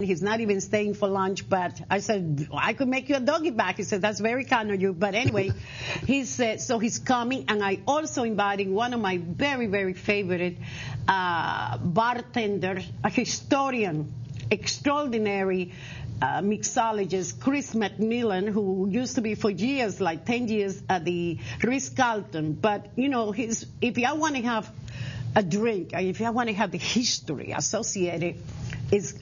He's not even staying for lunch, but I said, I could make you a doggy bag. He said, that's very kind of you. But anyway, he said, so he's coming. And I also inviting one of my very, very favorite bartenders, a historian, extraordinary mixologist, Chris McMillan, who used to be for years, like 10 years at the Ritz-Carlton. But, you know, if I want to have a drink, if I want to have the history associated,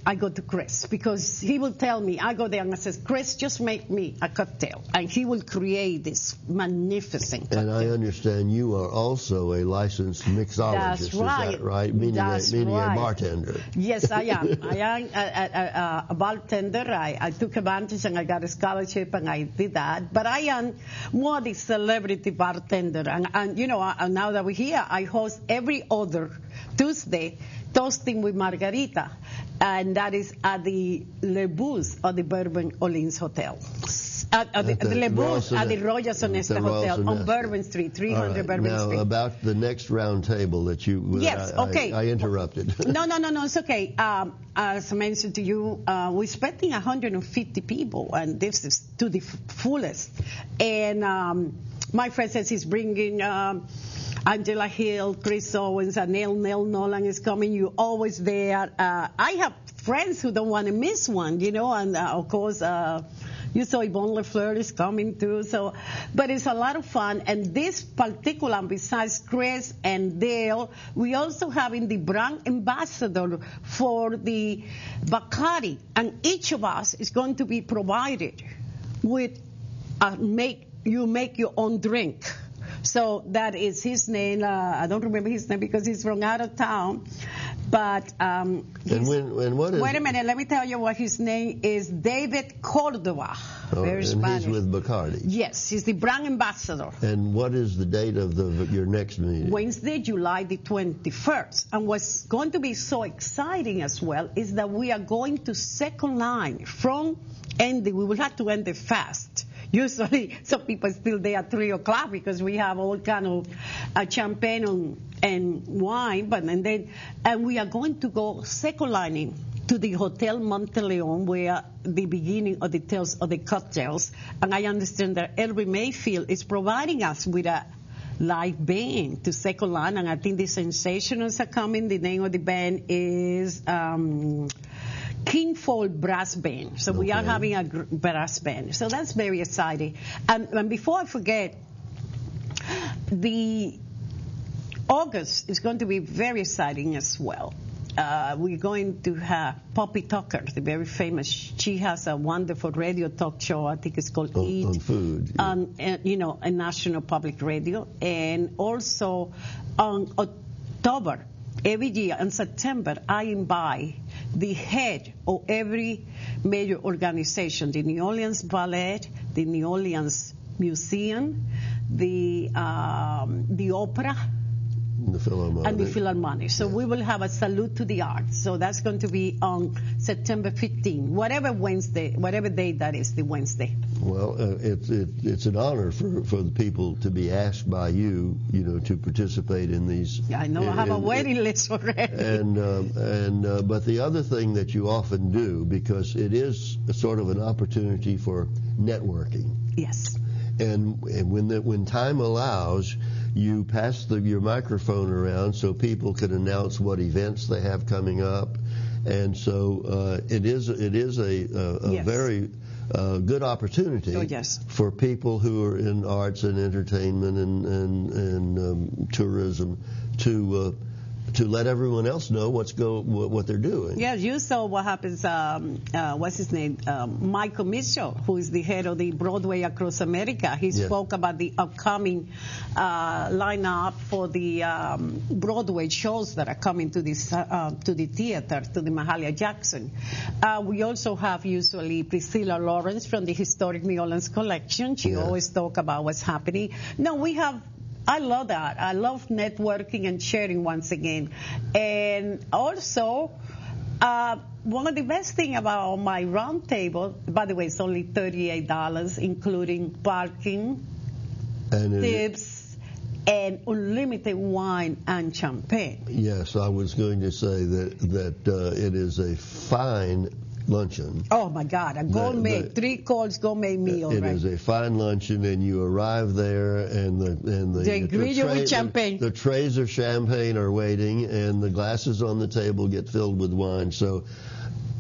I go to Chris, because he will tell me, I go there and I says, Chris, just make me a cocktail. And he will create this magnificent cocktail. And I understand you are also a licensed mixologist. That's right. Is that right? Meaning a bartender. Yes, I am. I am a bartender. I took advantage and I got a scholarship and I did that. But I am more the celebrity bartender. And you know, now that we're here, I host every other Tuesday Toasting with Margarita, and that is at the Le Bus of the Bourbon Orleans Hotel. The Le Bus at the Royal Sonesta Hotel on Bourbon Street, 300 Bourbon Street. Now, about the next round table that you... Yes, okay. I interrupted. No, it's okay. As I mentioned to you, we're expecting 150 people, and this is to the fullest. And my friend says he's bringing... Angela Hill, Chris Owens, and Neil Nolan is coming. You're always there. I have friends who don't want to miss one, you know, and of course, you saw Yvonne Lefleur is coming too. So, but it's a lot of fun. And this particular, besides Chris and Dale, we also having the brand ambassador for the Bacardi, and each of us is going to be provided with make your own drink. So that is his name. I don't remember his name because he's from out of town. But wait a minute, let me tell you what his name is. David Cordova. Very Spanish. He's with Bacardi. Yes, he's the brand ambassador. And what is the date of your next meeting? Wednesday, July the 21st. And what's going to be so exciting as well is that we are going to second line from ending. We will have to end it fast. Usually, some people are still there at 3 o'clock because we have all kind of champagne and wine. And we are going to go second lining to the Hotel Monteleone, where the beginning of the tales of the cocktails. And I understand that Elry Mayfield is providing us with a live band to second line, and I think the Sensationals are coming. The name of the band is Kingfold Brass Band. So we are having a brass band. So that's very exciting. And before I forget, the August is going to be very exciting as well. We're going to have Poppy Tucker, the very famous. She has a wonderful radio talk show. I think it's called Eat. On food. Yeah. You know, a national public radio. And also on October, every year in September, I invite the head of every major organization, the New Orleans Ballet, the New Orleans Museum, the Opera, and the Philharmonic. So we will have a salute to the arts. So that's going to be on September 15, whatever day that is, the Wednesday. Well, it's an honor for the people to be asked by you, you know, to participate in these. Yeah, I know. I have a waiting list already. But the other thing that you often do, because it is a sort of an opportunity for networking. Yes. And when time allows, you pass your microphone around so people can announce what events they have coming up, and so it is a very good opportunity for people who are in arts and entertainment and tourism to let everyone else know what they're doing. Yeah, you saw what happens. What's his name? Michael Mitchell, who is the head of the Broadway Across America. He spoke about the upcoming lineup for the Broadway shows that are coming to this to the theater, to the Mahalia Jackson. We also have usually Priscilla Lawrence from the Historic New Orleans Collection. She always talk about what's happening. No, we have. I love that. I love networking and sharing once again. And also, one of the best things about my round table, by the way, it's only $38, including parking, tips, and unlimited wine and champagne. Yes, I was going to say that it is a fine luncheon. Oh my God, a gourmet, 3-course gourmet meal. It right? is a fine luncheon, and you arrive there, and They greet you with champagne. The trays of champagne are waiting, and the glasses on the table get filled with wine. So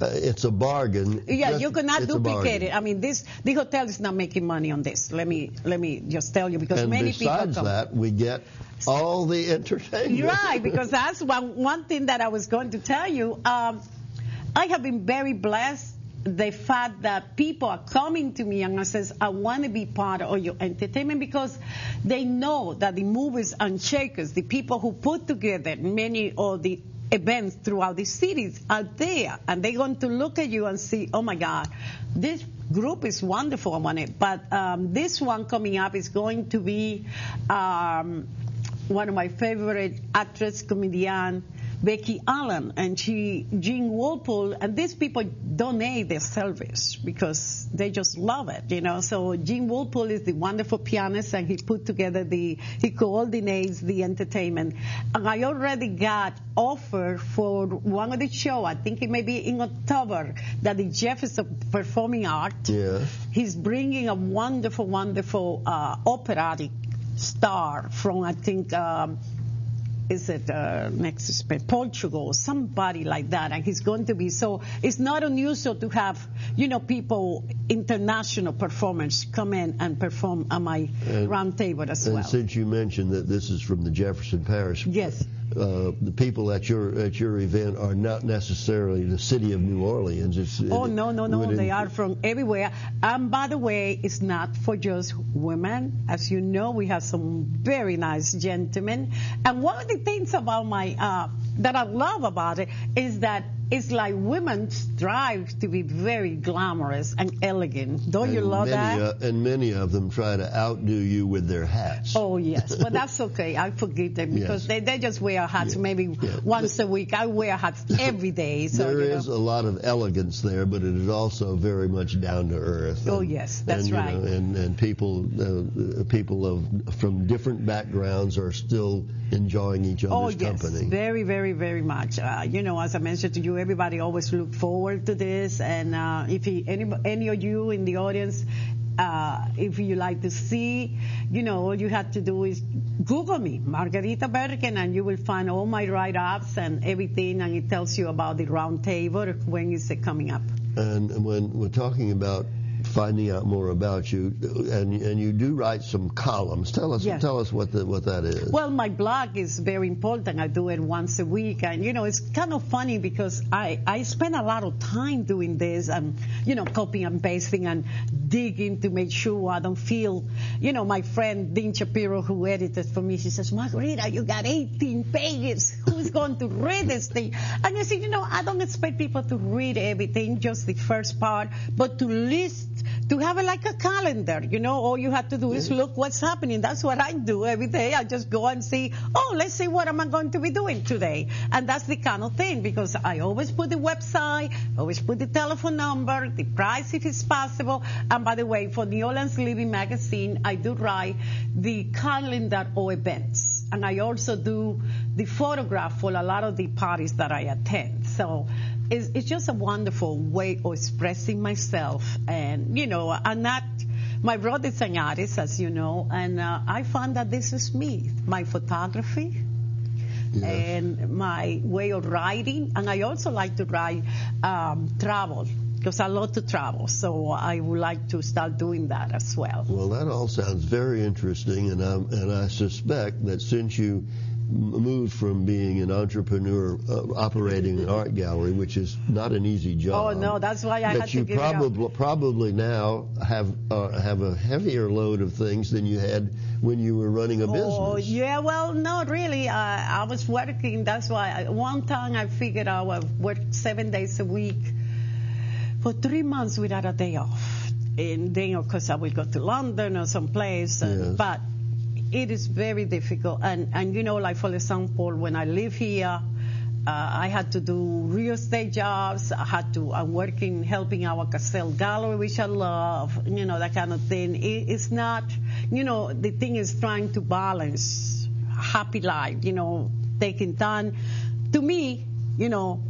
it's a bargain. Yeah, you cannot duplicate it. I mean, the hotel is not making money on this. Let me just tell you, because and many people come. Besides that, we get all the entertainment. Right, because that's one thing that I was going to tell you. I have been very blessed. The fact that people are coming to me and says, I want to be part of your entertainment, because they know that the movers and shakers, the people who put together many of the events throughout the cities, are there, and they're going to look at you and see, oh my God, this group is wonderful. I want it. But this one coming up is going to be one of my favorite actress, comedian, Becky Allen, and Jean Walpole, and these people donate their service because they just love it, you know. So Jean Walpole is the wonderful pianist, and he coordinates the entertainment. And I already got offer for one of the show. I think it may be in October, that the Jeff is a performing art. Yeah. He's bringing a wonderful, wonderful operatic star from, I think, is it next Portugal, somebody like that, and he's going to be, so it's not unusual to have, you know, people, international performers come in and perform at my round table as well. And since you mentioned that this is from the Jefferson Parish, yes, the people at your event are not necessarily the city of New Orleans. No, they are from everywhere. And by the way, it's not for just women. As you know, we have some very nice gentlemen. And one of the things about that I love about it is that it's like women strive to be very glamorous and elegant. Don't you love that? And many of them try to outdo you with their hats. Oh, yes. But that's okay. I forgive them because they just wear hats maybe once a week. I wear hats every day. So, there is a lot of elegance there, but it is also very much down to earth. Oh, yes. That's right. And people from different backgrounds are still enjoying each other's company. Yes. Very, very, very much. You know, as I mentioned to you, everybody always look forward to this, and if any of you in the audience, if you like to see, you know, all you have to do is Google me, Margarita Bergen, and you will find all my write-ups and everything, and it tells you about the round table, when is it coming up. And when we're talking about finding out more about you, and you do write some columns. Tell us what that is. Well, my blog is very important. I do it once a week, and you know, it's kind of funny because I spend a lot of time doing this, and you know, copying and pasting and digging to make sure I don't feel, you know, my friend Dean Shapiro, who edited for me, she says, Margarita, you got 18 pages. Who's going to read this thing? And I said, you know, I don't expect people to read everything, just the first part, but to list, to have it like a calendar, you know, all you have to do is look what's happening. That's what I do every day. I just go and see, let's see what am I going to be doing today. And that's the kind of thing, because I always put the website, always put the telephone number, the price if it's possible. And by the way, for New Orleans Living Magazine, I do write the calendar of events. And I also do the photograph for a lot of the parties that I attend. So it's just a wonderful way of expressing myself. And, you know, my brother is an artist, as you know, and I found that this is me, my photography. Yes. And my way of writing. And I also like to write travel, because I love to travel. So I would like to start doing that as well. Well, that all sounds very interesting, and I suspect that since you moved from being an entrepreneur operating an art gallery, which is not an easy job. Oh no, that's why I had to give it up. Probably now have a heavier load of things than you had when you were running a business. Oh yeah, well, not really. I was working. That's why one time I figured I would work 7 days a week for 3 months without a day off, and then of course I will go to London or someplace, but it is very difficult. And you know, like for example, when I live here, I had to do real estate jobs. I'm working, helping our Cassell Gallery, which I love, you know, that kind of thing. It's not, you know, the thing is trying to balance a happy life, you know, taking time. To me, you know,